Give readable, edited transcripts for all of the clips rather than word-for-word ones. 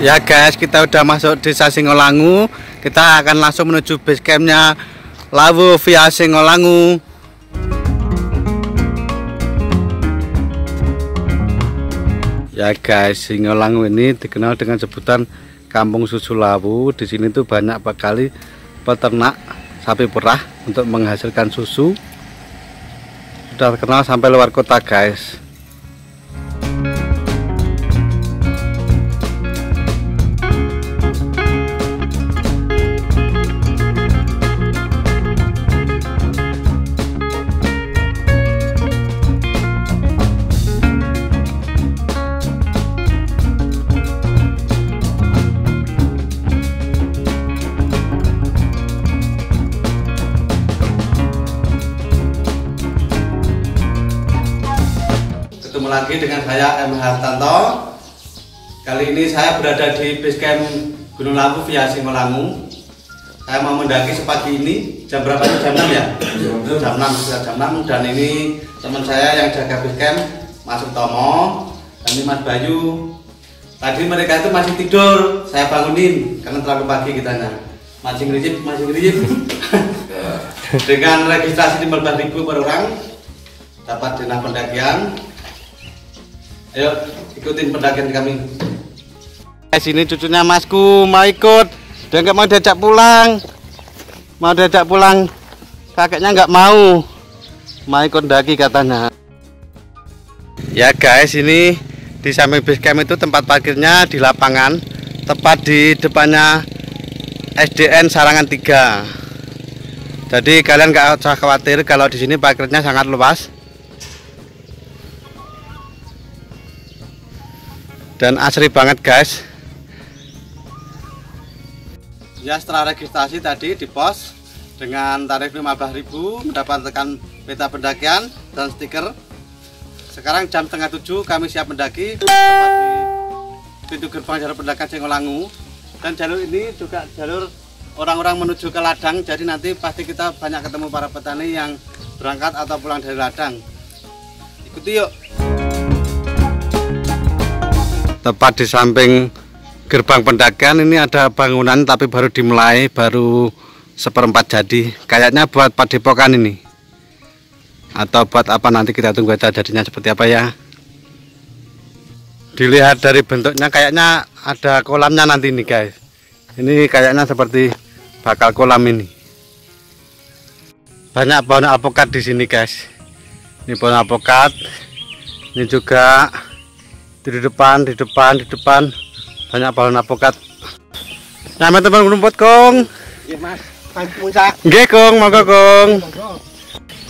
Ya guys, kita udah masuk desa Singolangu. Kita akan langsung menuju base campnya Lawu via Singolangu. Ya guys, Singolangu ini dikenal dengan sebutan Kampung Susu Lawu. Di sini tuh banyak sekali peternak sapi perah untuk menghasilkan susu. Sudah terkenal sampai luar kota guys. Ketemu lagi dengan saya M. Hartanto. Kali ini saya berada di base camp Gunung Lawu via Singolangu. Saya mau mendaki sepagi ini. Jam berapa itu? Jam 6 ya? Jam 6, sudah jam 6. Dan ini teman saya yang jaga base camp, Mas Utomo. Dan ini Mas Bayu. Tadi mereka itu masih tidur, saya bangunin karena terlalu pagi kitanya. Masih ngericip. Dengan registrasi 15.000 per orang dapat dana pendakian. Ayo ikutin pendakian kami. Sini cucunya Masku mau ikut, dia nggak mau diajak pulang, kakeknya nggak mau ikut daki katanya. Ya guys, ini di samping base camp itu tempat parkirnya di lapangan, tepat di depannya SDN Sarangan 3. Jadi kalian nggak usah khawatir kalau di sini parkirnya sangat luas. Dan asri banget guys. Ya, setelah registrasi tadi di pos dengan tarif 15.000 mendapatkan peta pendakian dan stiker. Sekarang jam setengah 7 kami siap mendaki di pintu gerbang jalur pendakian Singolangu. Dan jalur ini juga jalur orang-orang menuju ke ladang. Jadi nanti pasti kita banyak ketemu para petani yang berangkat atau pulang dari ladang. Ikuti yuk. Tepat di samping gerbang pendakian ini ada bangunan tapi baru dimulai, baru seperempat jadi. Kayaknya buat padepokan ini. Atau buat apa nanti kita tunggu aja jadinya seperti apa ya. Dilihat dari bentuknya kayaknya ada kolamnya nanti nih guys. Ini kayaknya seperti bakal kolam ini. Banyak pohon alpukat di sini guys. Ini pohon alpukat. Ini juga di depan banyak pohon alpukat. Nama teman rumput kong. Iya mas, puncak. Nggih kong, monggo kong.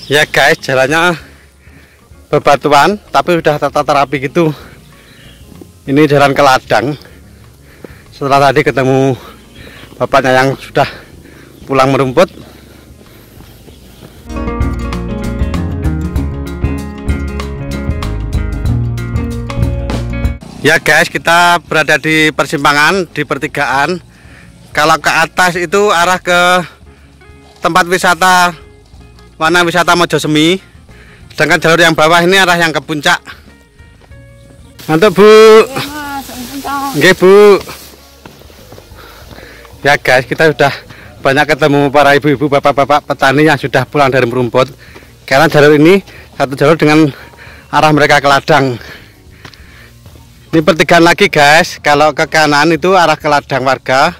Ya guys, jalannya bebatuan tapi sudah tata rapi gitu. Ini jalan ke ladang. Setelah tadi ketemu bapaknya yang sudah pulang merumput. Ya guys, kita berada di persimpangan, di pertigaan. Kalau ke atas itu arah ke tempat wisata Wana Wisata Mojosemi. Sedangkan jalur yang bawah ini arah yang ke puncak. Mantap Bu. Nggih Bu. Ya guys, kita sudah banyak ketemu para ibu-ibu, bapak-bapak petani yang sudah pulang dari merumput. Karena jalur ini satu jalur dengan arah mereka ke ladang. Ini pertigaan lagi guys. Kalau ke kanan itu arah ke ladang warga,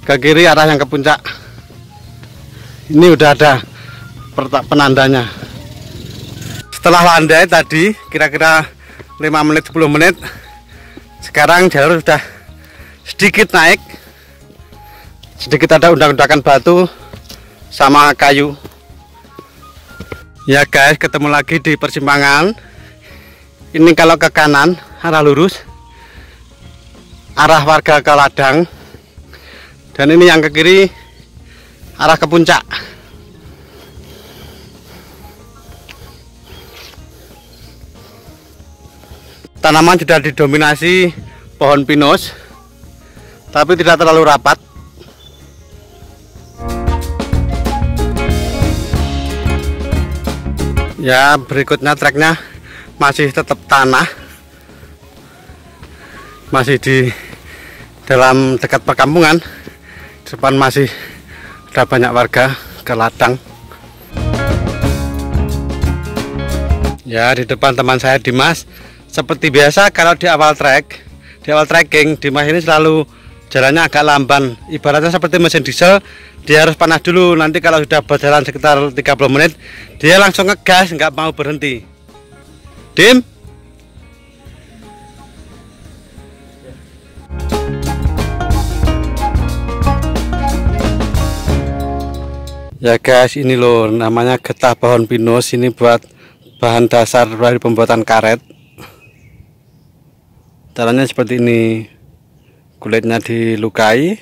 ke kiri arah yang ke puncak. Ini udah ada penandanya. Setelah landai tadi kira-kira 5 menit 10 menit, sekarang jalur sudah sedikit naik. Sedikit ada undak-undakan batu sama kayu. Ya guys, ketemu lagi di persimpangan. Ini kalau ke kanan arah lurus, arah warga ke ladang. Dan ini yang ke kiri arah ke puncak. Tanaman sudah didominasi pohon pinus, tapi tidak terlalu rapat. Ya, berikutnya treknya masih tetap tanah, masih di dalam dekat perkampungan. Di depan masih ada banyak warga ke ladang. Ya, di depan teman saya Dimas. Seperti biasa kalau di awal trekking Dimas ini selalu jalannya agak lamban. Ibaratnya seperti mesin diesel, dia harus panas dulu. Nanti kalau sudah berjalan sekitar 30 menit, dia langsung ngegas, nggak mau berhenti. Dim. Ya guys, ini loh namanya getah pohon pinus. Ini buat bahan dasar dari pembuatan karet. Caranya seperti ini. Kulitnya dilukai,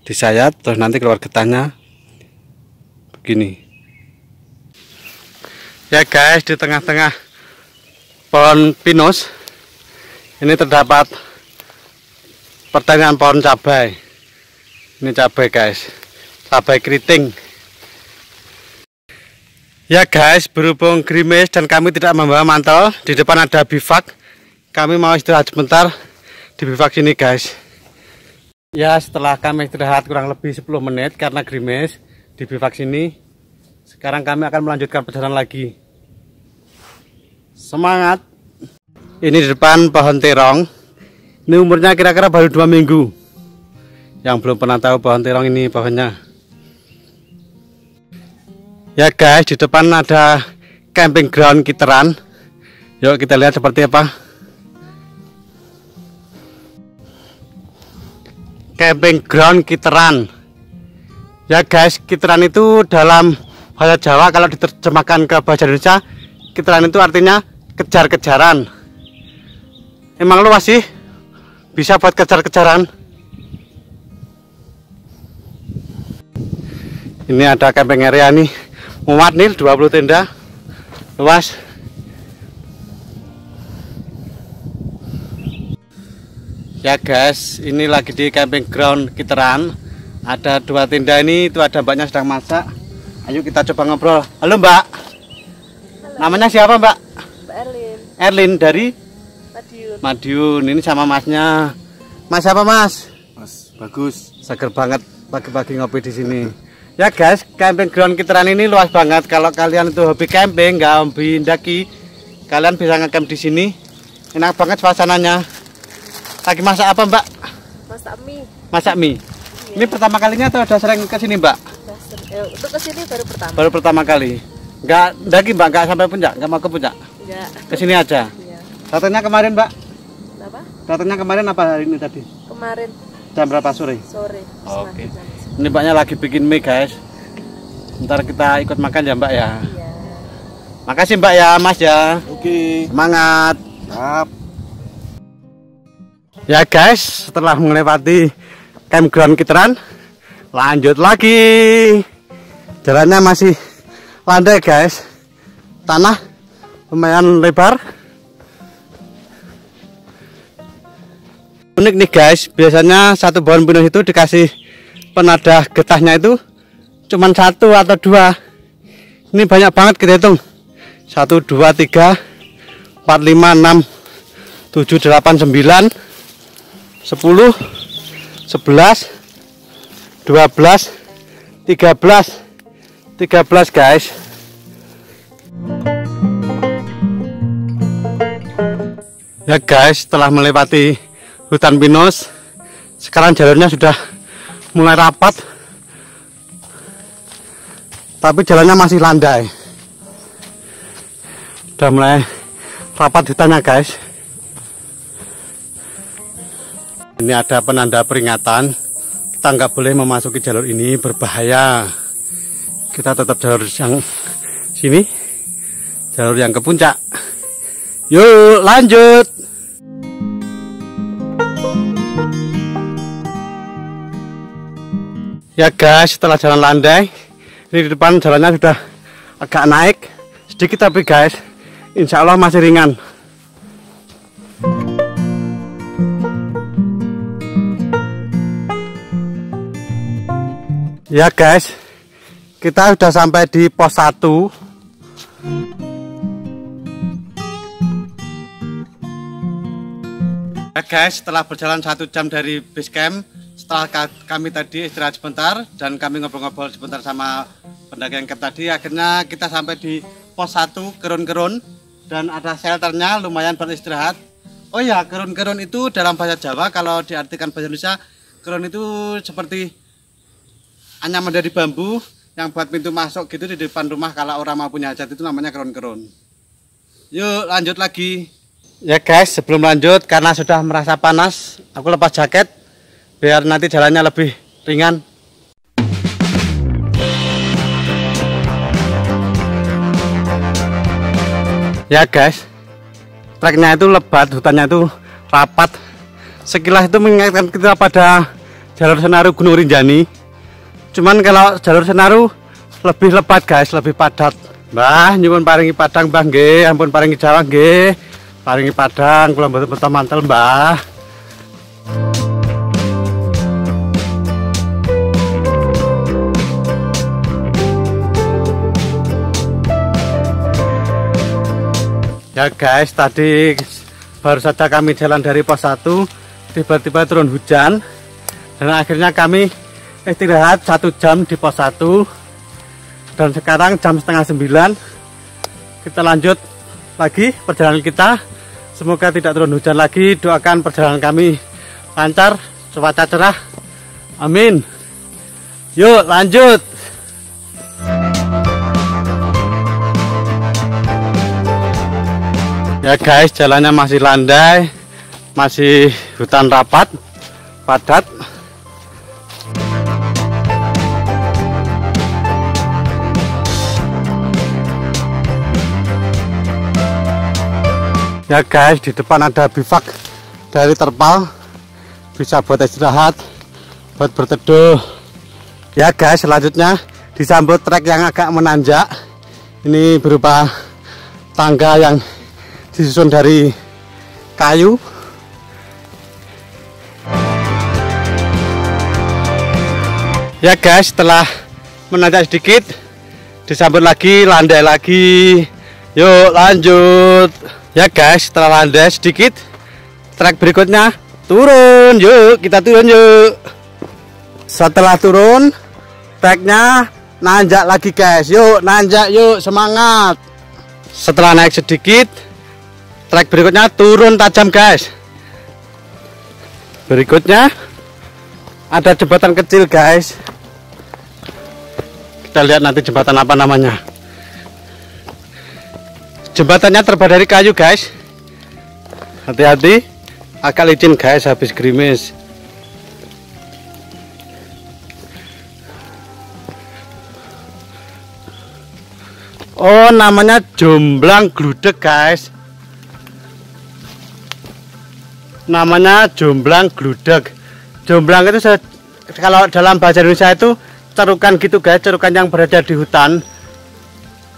disayat, terus nanti keluar getahnya begini. Ya guys, di tengah-tengah pohon pinus ini terdapat pertanian pohon cabai. Ini cabai guys, cabai keriting. Ya guys, berhubung gerimis dan kami tidak membawa mantel, di depan ada bivak. Kami mau istirahat sebentar di bivak sini guys. Ya, setelah kami istirahat kurang lebih 10 menit karena gerimis di bivak sini, sekarang kami akan melanjutkan perjalanan lagi. Semangat. Ini di depan pohon terong. Ini umurnya kira-kira baru 2 minggu. Yang belum pernah tahu pohon terong ini pohonnya. Ya guys, di depan ada camping ground Kiteran. Yuk kita lihat seperti apa. Camping ground Kiteran. Ya guys, Kiteran itu dalam bahasa Jawa, kalau diterjemahkan ke bahasa Indonesia, Kiteran itu artinya kejar-kejaran. Emang luas sih? Bisa buat kejar-kejaran. Ini ada camping area nih. Muat nih 20 tenda. Luas. Ya guys, ini lagi di camping ground Kiteran. Ada 2 tenda ini, itu ada mbaknya sedang masak. Ayo kita coba ngobrol. Halo mbak. Halo. Namanya siapa mbak? Mbak Erlin. Erlin dari Madiun. Madiun. Ini sama masnya. Mas siapa mas? Mas Bagus. Seger banget pagi-pagi ngopi di sini. Ya guys, camping ground Kiteran ini luas banget. Kalau kalian itu hobi camping, nggak hobi daki, kalian bisa ngecamp di sini. Enak banget suasananya. Lagi masak apa mbak? Masak mie. Masak mie. Iya. Ini pertama kalinya atau udah sering kesini mbak? Untuk kesini baru pertama. Baru pertama kali. Nggak daki mbak, nggak sampai puncak, nggak mau ke puncak. Enggak. Kesini aja. Iya. Datangnya kemarin mbak? Apa? Datangnya kemarin apa hari ini tadi? Kemarin Jam berapa sore? sore. Oke. Ini mbaknya lagi bikin mie guys. Ntar kita ikut makan ya mbak ya. Iya. Makasih mbak ya mas ya. Oke. Semangat. Siap. Ya guys, setelah melewati campground Kiteran, lanjut lagi. Jalannya masih landai guys. Tanah lumayan lebar. Unik nih guys, biasanya satu pohon pinus itu dikasih penadah getahnya itu cuman 1 atau 2. Ini banyak banget kita hitung. 1, 2, 3, 4, 5, 6, 7, 8, 9, 10, 11, 12, 13 guys. Ya guys, setelah melewati hutan pinus, sekarang jalurnya sudah mulai rapat, tapi jalannya masih landai. Sudah mulai rapat hutannya guys. Ini ada penanda peringatan, kita nggak boleh memasuki jalur ini, berbahaya. Kita tetap jalur yang sini, jalur yang ke puncak. Yuk lanjut. Ya guys, setelah jalan landai, ini di depan jalannya sudah agak naik sedikit, tapi guys, insya Allah masih ringan. Ya guys, kita sudah sampai di pos 1. Ya guys, setelah berjalan 1 jam dari base camp, setelah kami tadi istirahat sebentar dan kami ngobrol-ngobrol sebentar sama pendaki yang camp tadi, akhirnya kita sampai di pos 1 Kerun-Kerun dan ada shelternya lumayan beristirahat. Oh ya, Kerun-Kerun itu dalam bahasa Jawa, kalau diartikan bahasa Indonesia, kerun itu seperti anyaman dari bambu yang buat pintu masuk gitu di depan rumah kalau orang mau punya hajat, itu namanya kerun-kerun. Yuk lanjut lagi. Ya guys, sebelum lanjut karena sudah merasa panas, aku lepas jaket biar nanti jalannya lebih ringan. Ya guys, treknya itu lebat, hutannya itu rapat. Sekilas itu mengingatkan kita pada jalur Senaru Gunung Rinjani. Cuman kalau jalur Senaru lebih lebat guys, lebih padat. Mbah, nyuwun paringi padang mbah nggih, ampun paringi Jawa nggih. Paringi padang, kula mboten beto mantel, Mbah. Ya guys, tadi baru saja kami jalan dari pos 1, tiba-tiba turun hujan dan akhirnya kami istirahat 1 jam di pos 1 dan sekarang jam setengah 9 kita lanjut lagi perjalanan kita. Semoga tidak turun hujan lagi. Doakan perjalanan kami lancar, cuaca cerah, amin. Yuk lanjut. Ya guys, jalannya masih landai, masih hutan rapat, padat. Ya guys, di depan ada bivak dari terpal, bisa buat istirahat, buat berteduh. Ya guys, selanjutnya disambut trek yang agak menanjak. Ini berupa tangga yang disusun dari kayu. Ya guys, setelah menanjak sedikit disambut lagi, landai lagi. Yuk lanjut. Ya guys, setelah landai sedikit, trek berikutnya turun. Yuk kita turun yuk. Setelah turun, treknya nanjak lagi guys. Yuk nanjak yuk, semangat. Setelah naik sedikit, trek berikutnya turun tajam guys. Berikutnya ada jembatan kecil guys. Kita lihat nanti jembatan apa namanya. Jembatannya terbuat dari kayu guys. Hati-hati, agak licin guys habis gerimis. Oh, namanya Jomblang Gludeg guys. Namanya Jomblang Gludeg. Jomblang itu kalau dalam bahasa Indonesia itu cerukan gitu guys, cerukan yang berada di hutan.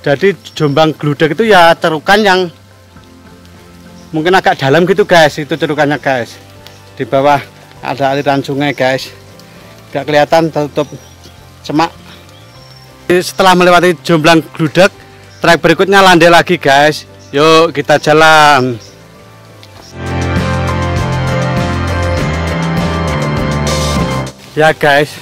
Jadi Jomblang Gludeg itu ya cerukan yang mungkin agak dalam gitu guys, itu cerukannya guys. Di bawah ada aliran sungai guys, gak kelihatan, tertutup semak. Setelah melewati Jomblang Gludeg, trek berikutnya landai lagi guys. Yuk kita jalan. Ya guys,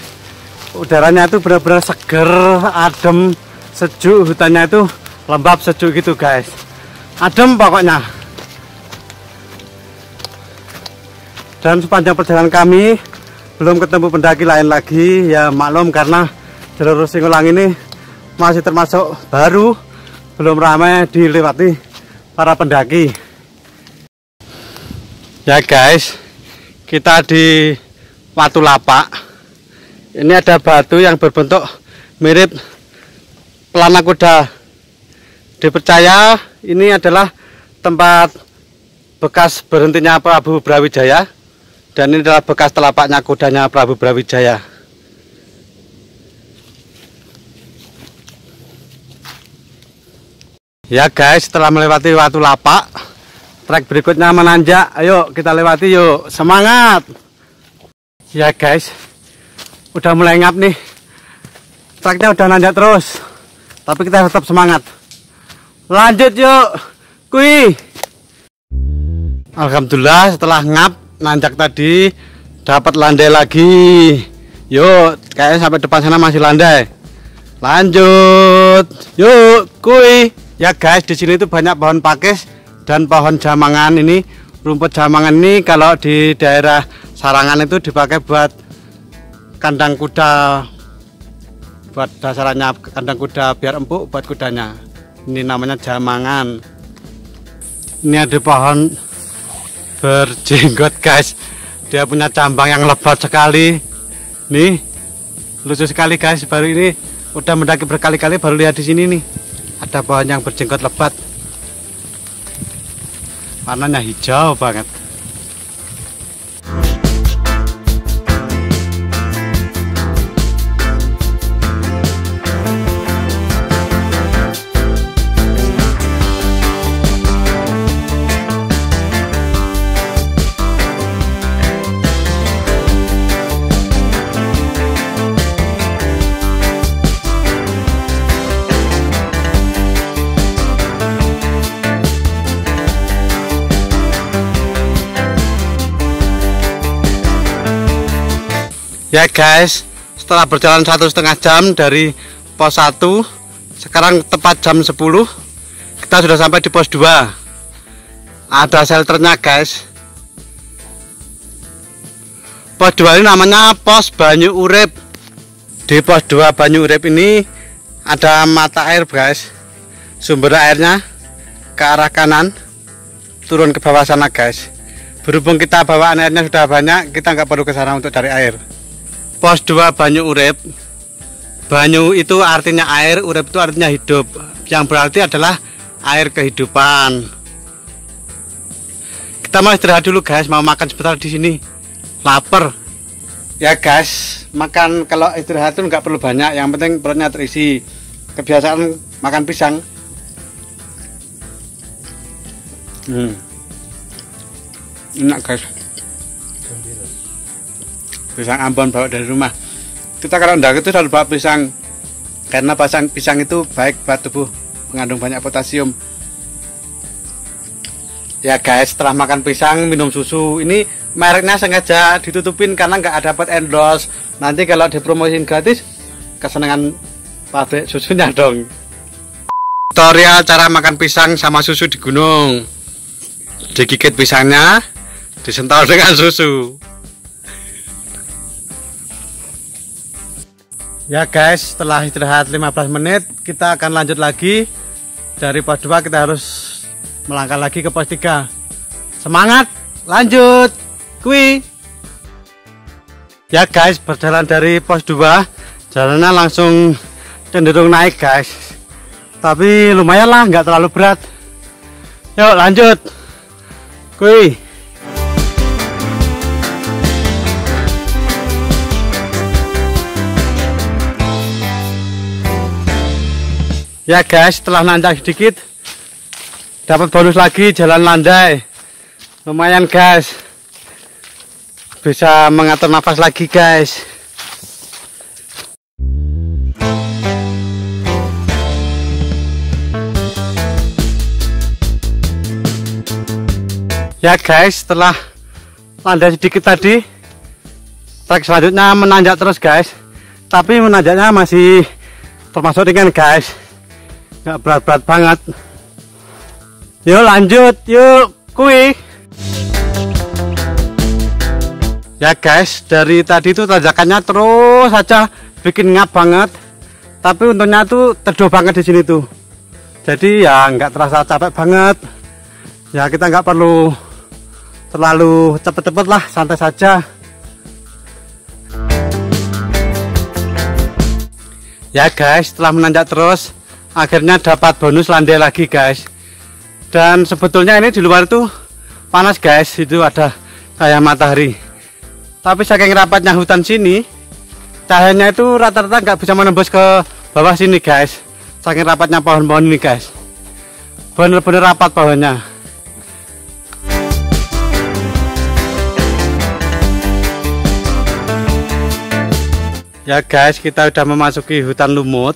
udaranya itu benar-benar seger, adem, sejuk, hutannya itu lembab sejuk gitu guys, adem pokoknya. Dan sepanjang perjalanan kami belum ketemu pendaki lain lagi, ya maklum karena jalur Singgolang ini masih termasuk baru, belum ramai dilewati para pendaki. Ya guys, kita di Watu Lapak. Ini ada batu yang berbentuk mirip pelana kuda. Dipercaya ini adalah tempat bekas berhentinya Prabu Brawijaya, dan ini adalah bekas telapaknya kudanya Prabu Brawijaya. Ya guys, setelah melewati Watu Lapak, trek berikutnya menanjak. Ayo kita lewati yuk, semangat. Ya guys, udah mulai ngap nih, treknya udah nanjak terus, tapi kita tetap semangat. Lanjut yuk, kui. Alhamdulillah setelah ngap nanjak tadi dapat landai lagi. Yuk, kayaknya sampai depan sana masih landai. Lanjut. Yuk, kuy. Ya guys, di sini itu banyak pohon pakis dan pohon jamangan ini. Rumput jamangan ini kalau di daerah Sarangan itu dipakai buat kandang kuda. Buat dasarannya kandang kuda biar empuk buat kudanya. Ini namanya jamangan. Ini ada pohon berjenggot guys. Dia punya cabang yang lebat sekali. Nih, lucu sekali guys. Baru ini udah mendaki berkali-kali baru lihat di sini nih. Ada pohon yang berjenggot lebat. Warnanya hijau banget. Ya guys, setelah berjalan 1,5 jam dari pos 1, sekarang tepat jam 10, kita sudah sampai di pos 2. Ada shelternya guys. Pos 2 ini namanya pos Banyu Urip. Di pos 2 Banyu Urip ini ada mata air guys. Sumber airnya ke arah kanan, turun ke bawah sana guys. Berhubung kita bawaan airnya sudah banyak, kita nggak perlu ke sana untuk cari air. Pos 2 Banyu Urip. Banyu itu artinya air, urip itu artinya hidup. Yang berarti adalah air kehidupan. Kita mau istirahat dulu guys, mau makan sebentar di sini. Lapar. Ya guys, makan kalau istirahat itu nggak perlu banyak, yang penting perutnya terisi. Kebiasaan makan pisang. Enak guys. Pisang Ambon bawa dari rumah. Kita kalau ndak itu selalu bawa pisang karena pisang itu baik buat tubuh, mengandung banyak potasium. Ya guys, setelah makan pisang minum susu. Ini mereknya sengaja ditutupin karena nggak dapat endorse. Nanti kalau dipromosin gratis, kesenangan pabrik susunya dong. Tutorial cara makan pisang sama susu di gunung. Digigit pisangnya, disental dengan susu. Ya guys, setelah istirahat 15 menit, kita akan lanjut lagi. Dari pos 2 kita harus melangkah lagi ke pos 3. Semangat, lanjut, kui. Ya guys, berjalan dari pos 2, jalannya langsung cenderung naik guys. Tapi lumayan lah, nggak terlalu berat. Yuk lanjut, kui. Ya guys, setelah nanjak sedikit dapat bonus lagi, jalan landai. Lumayan guys, bisa mengatur nafas lagi guys. Ya guys, setelah landai sedikit tadi, trek selanjutnya menanjak terus guys. Tapi menanjaknya masih termasuk ringan guys, nggak berat-berat banget. Yuk lanjut, yuk kui. Ya guys, dari tadi itu tanjakannya terus saja bikin ngap banget. Tapi untungnya tuh teduh banget di sini tuh. Jadi ya nggak terasa capek banget. Ya kita nggak perlu terlalu cepet-cepet lah, santai saja. Ya guys, setelah menanjak terus, akhirnya dapat bonus landai lagi guys. Dan sebetulnya ini di luar itu panas guys, itu ada cahaya matahari. Tapi saking rapatnya hutan sini, cahayanya itu rata-rata nggak bisa menembus ke bawah sini guys. Saking rapatnya pohon-pohon ini guys, bener-bener rapat pohonnya. Ya guys, kita udah memasuki hutan lumut.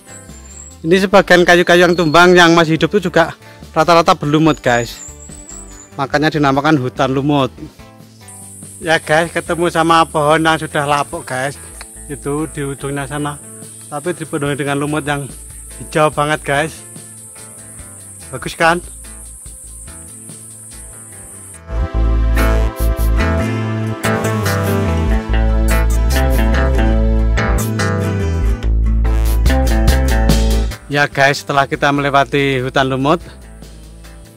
Ini sebagian kayu-kayu yang tumbang yang masih hidup itu juga rata-rata berlumut guys. Makanya dinamakan hutan lumut. Ya guys, ketemu sama pohon yang sudah lapuk guys. Itu di ujungnya sana. Tapi dipenuhi dengan lumut yang hijau banget guys. Bagus kan? Ya guys, setelah kita melewati hutan lumut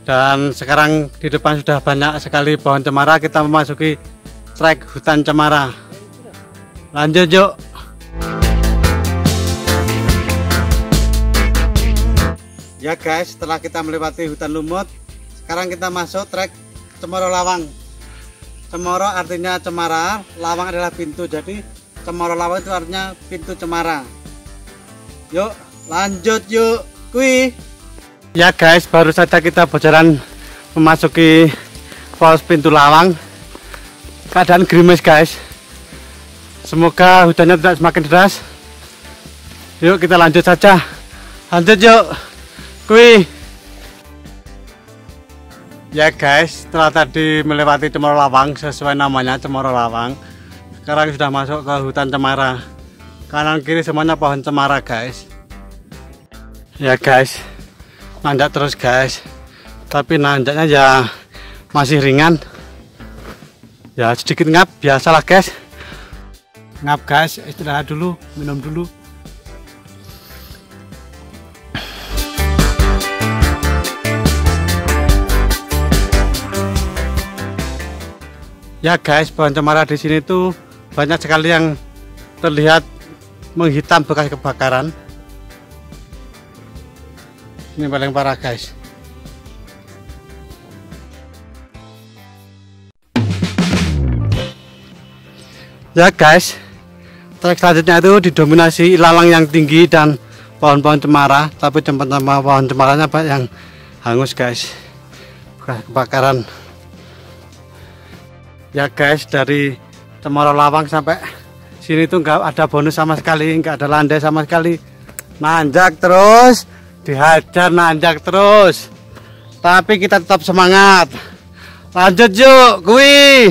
dan sekarang di depan sudah banyak sekali pohon cemara, kita memasuki trek hutan cemara. Lanjut yuk. Ya guys, setelah kita melewati hutan lumut, sekarang kita masuk trek Cemoro Lawang. Cemoro artinya cemara, lawang adalah pintu, jadi Cemoro Lawang itu artinya pintu cemara. Yuk lanjut yuk kui. Ya guys, baru saja kita berjalan memasuki pos pintu lawang. Keadaan gerimis guys. Semoga hujannya tidak semakin deras. Yuk kita lanjut saja. Lanjut yuk kui. Ya guys, setelah tadi melewati Cemoro Lawang sesuai namanya Cemoro Lawang, sekarang sudah masuk ke hutan cemara. Kanan kiri semuanya pohon cemara guys. Ya guys, nanjak terus guys, tapi nanjaknya ya masih ringan, ya sedikit ngap, biasalah guys. Ngap guys, istirahat dulu, minum dulu. Ya guys, pohon cemara di sini tuh banyak sekali yang terlihat menghitam bekas kebakaran. Ini paling parah guys. Ya guys, trek selanjutnya itu didominasi ilalang yang tinggi dan pohon-pohon cemara, tapi tempat sama pohon cemaranya banyak yang hangus guys, bekas kebakaran. Ya guys, dari Cemoro Lawang sampai sini tuh nggak ada bonus sama sekali, nggak ada landai sama sekali, nanjak terus. Dihajar nanjak terus, tapi kita tetap semangat. Lanjut yuk kui.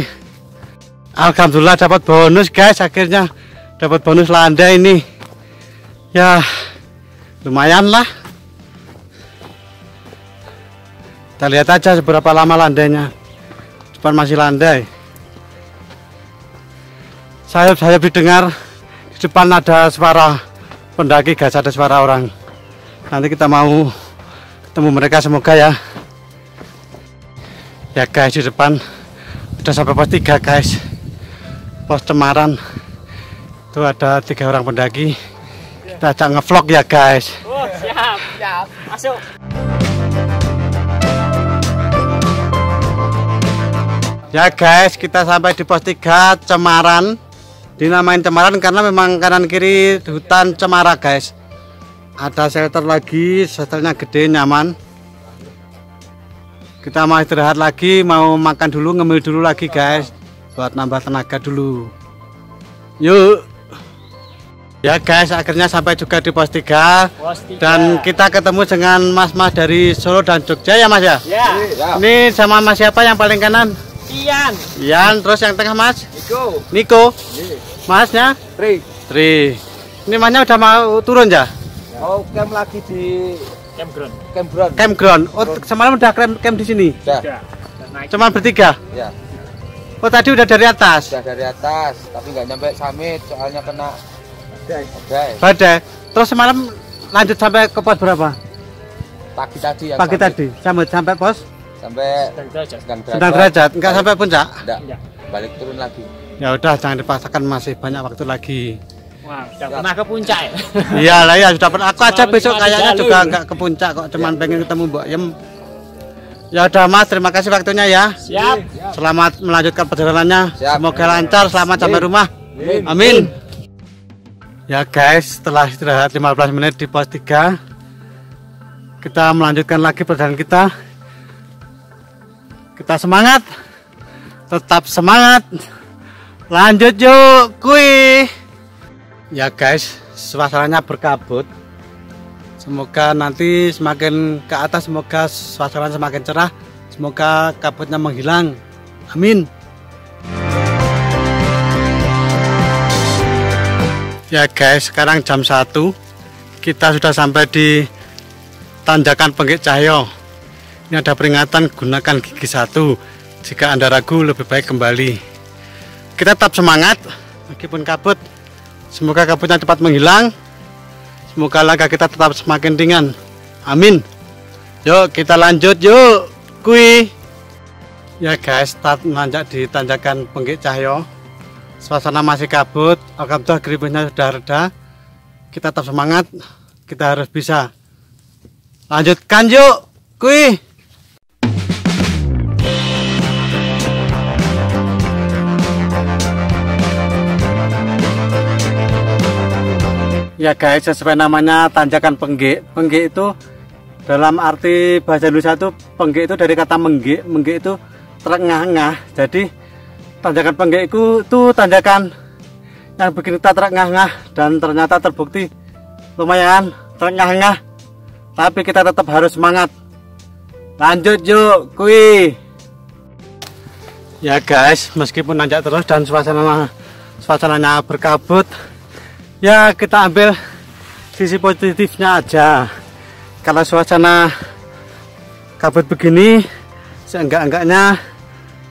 Alhamdulillah dapat bonus guys, akhirnya dapat bonus landai ini. Ya lumayan lah. Kita lihat aja seberapa lama landainya. Depan masih landai. Sayap-sayap didengar. Di depan ada suara pendaki guys, ada suara orang. Nanti kita mau ketemu mereka, semoga ya. Ya guys, di depan udah sampai pos 3 guys, pos Cemaran. Itu ada 3 orang pendaki. Kita ajak ngevlog ya guys. Oh, siap, siap. Masuk. Ya guys, kita sampai di pos 3 Cemaran. Dinamain Cemaran karena memang kanan kiri hutan cemara guys. Ada shelter lagi, shelternya gede, nyaman. Kita mau istirahat lagi, mau makan dulu, ngemil dulu lagi guys, buat nambah tenaga dulu. Yuk. Ya guys, akhirnya sampai juga di pos 3. Dan kita ketemu dengan mas-mas dari Solo dan Jogja ya mas ya? Ya. Ini sama mas siapa yang paling kanan? Ian. Ian, terus yang tengah mas? Niko. Niko. Masnya? Tri. Tri. Ini masnya udah mau turun ya? Oh, camp lagi di campground. Campground. Campground. Oh, semalam udah camp di sini? Udah. Cuma bertiga? Ya. Oh, tadi udah dari atas? Udah dari atas, tapi nggak nyampe summit soalnya kena badai. Terus semalam lanjut sampai ke pos berapa? Pagi tadi yang Pagi summit. tadi. Sampai pos? Sampai Sedang derajat. Enggak sampai puncak? Enggak. Balik turun lagi. Ya udah, jangan dipaksakan, masih banyak waktu lagi. Wah, udah pernah ke puncak ya? Iya lah ya, sudah pernah. Aku aja besok kayaknya juga enggak ke puncak kok, cuman pengen ketemu Mbak Yem. Ya udah Mas, terima kasih waktunya ya. Siap. Selamat melanjutkan perjalanannya. Siap. Semoga lancar, selamat sampai rumah. Amin. Ya guys, setelah istirahat 15 menit di pos 3, kita melanjutkan lagi perjalanan kita. Kita semangat. Tetap semangat. Lanjut yuk, kui. Ya guys, suasananya berkabut. Semoga nanti semakin ke atas, semoga suasana semakin cerah, semoga kabutnya menghilang. Amin. Ya guys, sekarang jam 1. Kita sudah sampai di tanjakan Penggik Cahyo. Ini ada peringatan gunakan gigi 1. Jika Anda ragu, lebih baik kembali. Kita tetap semangat meskipun kabut. Semoga kabutnya cepat menghilang. Semoga langkah kita tetap semakin ringan. Amin. Yuk kita lanjut yuk. Kui. Ya guys, start menanjak di tanjakan Penggik Cahyo. Suasana masih kabut, alhamdulillah gerimisnya sudah reda. Kita tetap semangat, kita harus bisa. Lanjutkan yuk, kui. Ya guys, sesuai namanya tanjakan Penggik. Penggik itu dalam arti bahasa Indonesia itu Penggik itu dari kata menggik. Menggik itu terengah-engah. Jadi tanjakan Penggik itu tanjakan yang bikin kita terengah-engah, dan ternyata terbukti lumayan terengah-engah. Tapi kita tetap harus semangat. Lanjut yuk, kui. Ya guys, meskipun nanjak terus dan suasananya berkabut, ya kita ambil sisi positifnya aja. Kalau suasana kabut begini, seenggak-enggaknya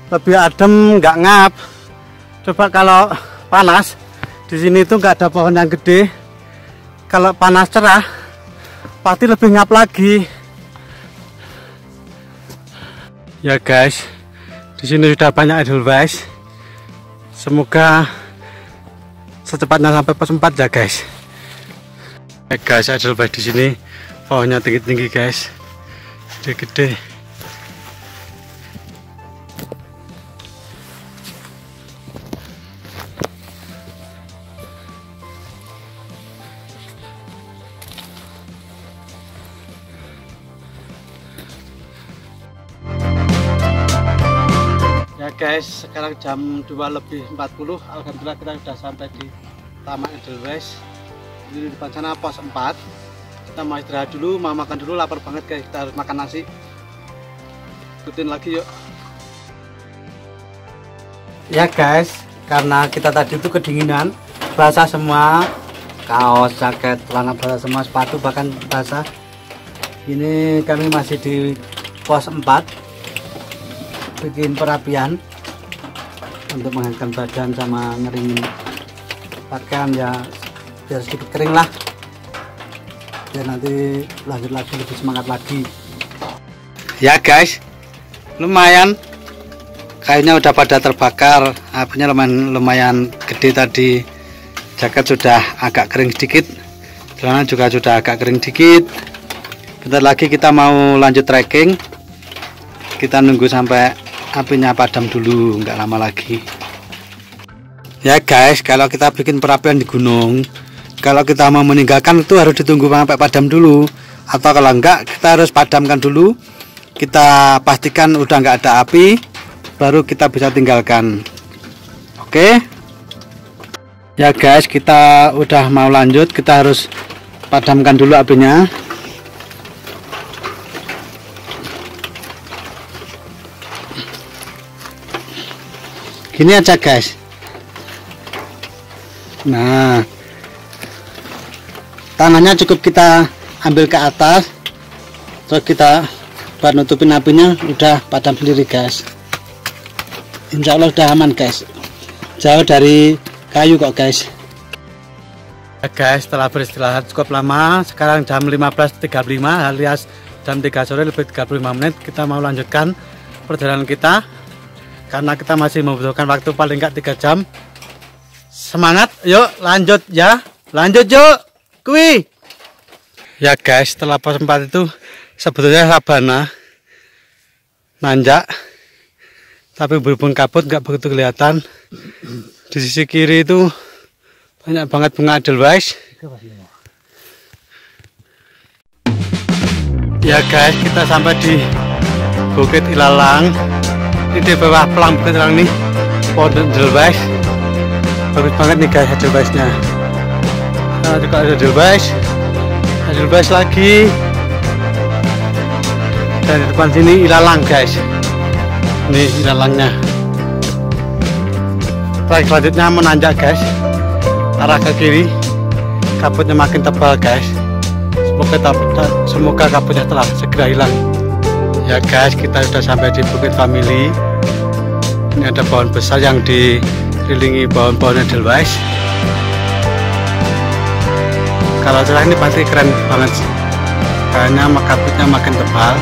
lebih adem, nggak ngap. Coba kalau panas, di sini tuh nggak ada pohon yang gede. Kalau panas cerah, pasti lebih ngap lagi. Ya guys, di sini sudah banyak edelweiss. Semoga secepatnya sampai pos 4 ya guys. Ya guys, edelweiss di sini pohonnya tinggi-tinggi guys, gede-gede. Ya guys, sekarang jam 2:40. Alhamdulillah kita sudah sampai di Taman Edelweiss. Ini di depan sana pos 4. Kita mau istirahat dulu, mau makan dulu, lapar banget guys. Kita harus makan nasi. Ikutin lagi yuk. Ya guys, karena kita tadi itu kedinginan, basah semua, kaos, jaket, celana basah semua, sepatu bahkan basah. Ini kami masih di pos 4. Bikin perapian untuk menghangatkan badan sama ngeringin pakaian ya, biar sedikit kering lah, biar nanti lanjut lagi lebih semangat lagi. Ya guys, lumayan kayaknya udah pada terbakar, apinya lumayan gede tadi. Jaket sudah agak kering sedikit, celana juga sudah agak kering sedikit. Bentar lagi kita mau lanjut trekking. Kita nunggu sampai apinya padam dulu, nggak lama lagi. Ya guys, kalau kita bikin perapian di gunung, kalau kita mau meninggalkan itu harus ditunggu sampai padam dulu. Atau kalau enggak, kita harus padamkan dulu. Kita pastikan udah nggak ada api, baru kita bisa tinggalkan. Oke? Ya guys, kita udah mau lanjut, kita harus padamkan dulu apinya. Gini aja guys. Nah, tanahnya cukup kita ambil ke atas, terus kita buat nutupin apinya, udah padam sendiri guys. Insya Allah udah aman guys, jauh dari kayu kok guys. Ya guys, setelah beristirahat cukup lama, sekarang jam 15.35 alias jam 3 sore lebih 35 menit, kita mau lanjutkan perjalanan kita. Karena kita masih membutuhkan waktu paling enggak 3 jam. Semangat, yuk lanjut ya. Lanjut yuk, kui. Ya guys, setelah pos 4 itu sebetulnya sabana nanjak, tapi berhubung kabut nggak begitu kelihatan. Di sisi kiri itu banyak banget bunga edelweiss. Ya guys, kita sampai di Bukit Ilalang. Ini di bawah pelang Bukit Ilalang nih, pohon edelweiss. Bagus banget nih guys edelweissnya. Nah, juga ada edelweiss lagi. Dan di depan sini ilalang guys. Ini ilalangnya. Trek selanjutnya menanjak guys, arah ke kiri. kabutnya makin tebal guys. Semoga kabutnya telah segera hilang. Ya guys, kita sudah sampai di Bukit Family. Ini ada pohon besar yang dikelilingi pohon-pohon Edelweiss. Kalau cerah ini pasti keren banget sih. Karena kabutnya makin tebal.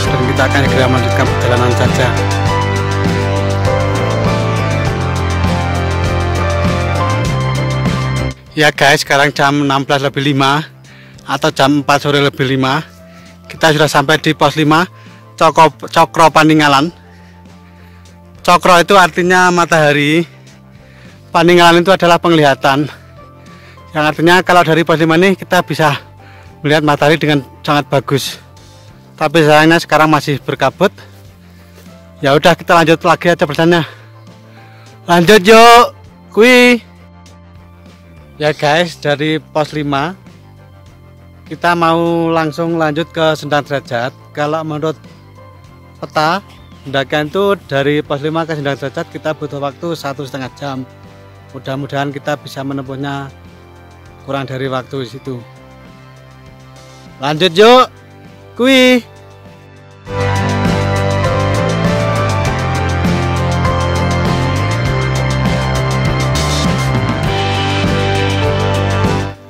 Dan kita akan segera melanjutkan perjalanan saja. Ya guys, sekarang jam 16:05 atau jam 4 sore lebih 5. Kita sudah sampai di pos 5 Cokro Paninggalan. Cokro itu artinya matahari. Paninggalan itu adalah penglihatan. Yang artinya kalau dari pos 5 ini kita bisa melihat matahari dengan sangat bagus. Tapi sayangnya sekarang masih berkabut. Ya udah, kita lanjut lagi aja perjalanannya. Lanjut yuk. Kui. Ya guys, dari pos 5 kita mau langsung lanjut ke Sendang Derajat. Kalau menurut peta pendakian itu dari pos 5 ke Sendang Derajat kita butuh waktu 1,5 jam. Mudah-mudahan kita bisa menempuhnya kurang dari waktu situ. Lanjut yuk. Kui.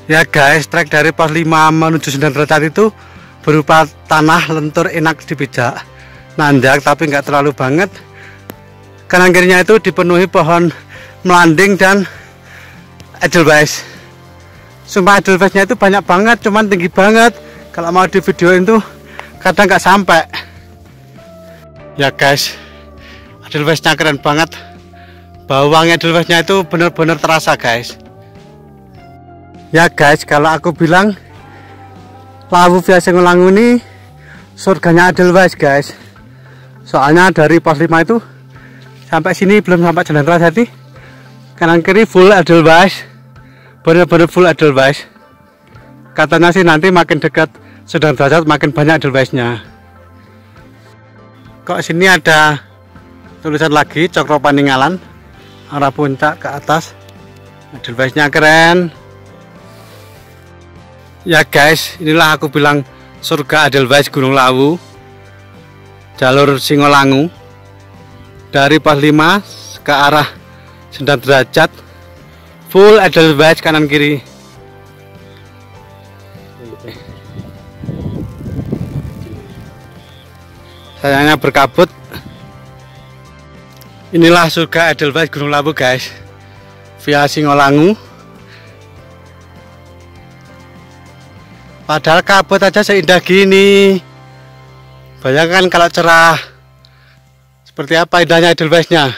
Ya guys, trek dari pos 5 menuju Sendang Derajat itu berupa tanah lentur, enak dipijak, nanjak tapi nggak terlalu banget. Kanan kirinya itu dipenuhi pohon melanding dan Edelweiss. Sumpah Edelweissnya itu banyak banget, cuman tinggi banget. Kalau mau di videoin tuh kadang nggak sampai. Ya guys, Edelweissnya keren banget. Bawangnya Edelweissnya itu bener-bener terasa guys. Ya guys, kalau aku bilang Lawu via Singolangu ini surganya Edelweiss guys. Soalnya dari pos 5 itu sampai sini belum sampai Sendang Derajat. Kanan kiri full Edelweiss. Bener-bener full Edelweiss. Katanya sih nanti makin dekat Sendang Derajat makin banyak Edelweissnya. Kok sini ada tulisan lagi Cokro Paninggalan, arah puncak ke atas. Edelweissnya keren. Ya guys, inilah aku bilang surga Edelweiss Gunung Lawu, jalur Singolangu dari pos 5 ke arah Sendang Derajat, full Edelweiss kanan kiri. Sayangnya berkabut. Inilah surga Edelweiss Gunung Lawu guys, via Singolangu. Padahal kabut aja seindah gini. Bayangkan kalau cerah, seperti apa indahnya Edelweiss-nya.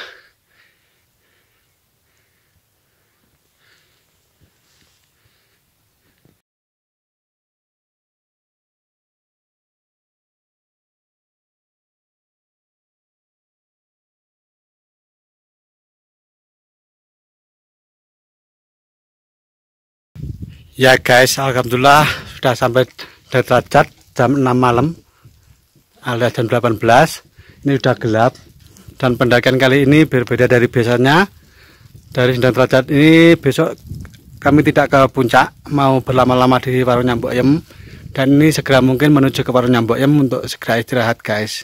Ya guys, alhamdulillah sudah sampai Derajat jam 6 malam alias jam 18. Ini sudah gelap dan pendakian kali ini berbeda dari biasanya. Dari Sendang Derajat ini besok kami tidak ke puncak, mau berlama-lama di warungnya Mbok Yem, dan ini segera mungkin menuju ke warungnya Mbok Yem untuk segera istirahat guys.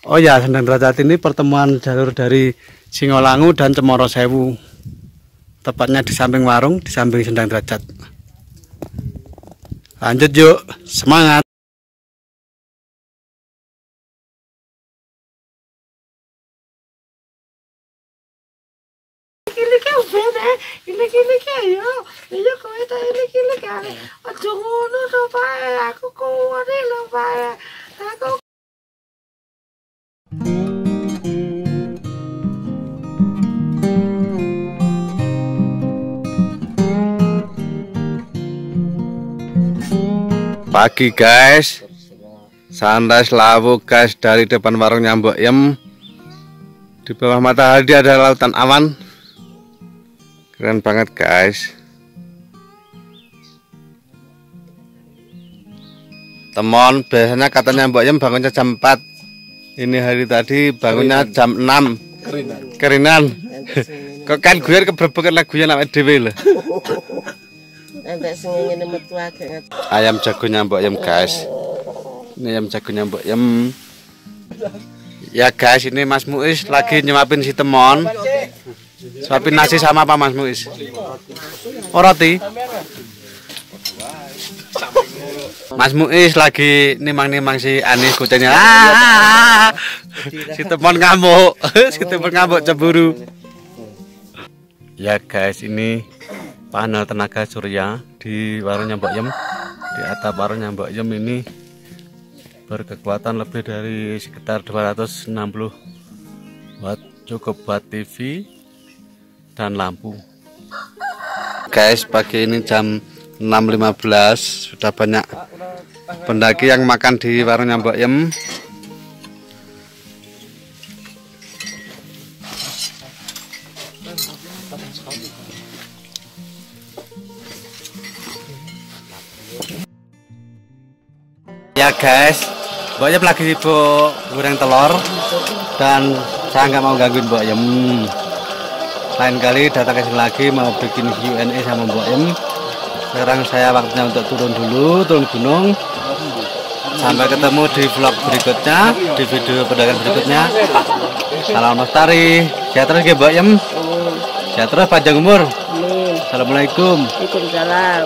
Oh ya, Sendang Derajat ini pertemuan jalur dari Singolangu dan Cemoro Sewu, tepatnya di samping warung, di samping Sendang Derajat. Lanjut yuk, semangat. Pagi guys, sunrise Lawu guys dari depan warungnya Mbok Yem. Di bawah matahari ada lautan awan, keren banget guys. Temon biasanya katanya Mbok Yem bangunnya jam 4. Ini hari tadi bangunnya jam 6. Kerinan. Kok kan guyon kebrebekan lagunya awake dhewe lho. Entek sing ngene metu agak. Ayam jagonya Mbok Yem guys. Ini ayam jagonya Mbok Yem. Ya guys, ini Mas Muiz lagi nyuapin si Temon. Suapin nasi sama apa Mas Muiz? Oh roti. Mas Muiz lagi nimang-nimang si Anis kucingnya. Si Temon ngamuk. Si Temon ngamuk cemburu. Ya guys, ini panel tenaga surya di warungnya Mbok Yem. Di atap warungnya Mbok Yem ini berkekuatan lebih dari sekitar 260 watt, cukup buat TV dan lampu. Guys, pagi ini jam 6.15 sudah banyak pendaki yang makan di warungnya Mbok Yem. Ya guys, Mbok Yem lagi sibuk goreng telur dan saya nggak mau gangguin Mbok Yem. Lain kali datang ke sini lagi mau bikin Q&A sama Mbok Yem. Sekarang saya waktunya untuk turun dulu, turun gunung. Sampai ketemu di vlog berikutnya, di video pedagang berikutnya. Salam lestari, sehat terus ya Mbok Yem. Sehat terus, panjang umur. Assalamualaikum. Waalaikumsalam.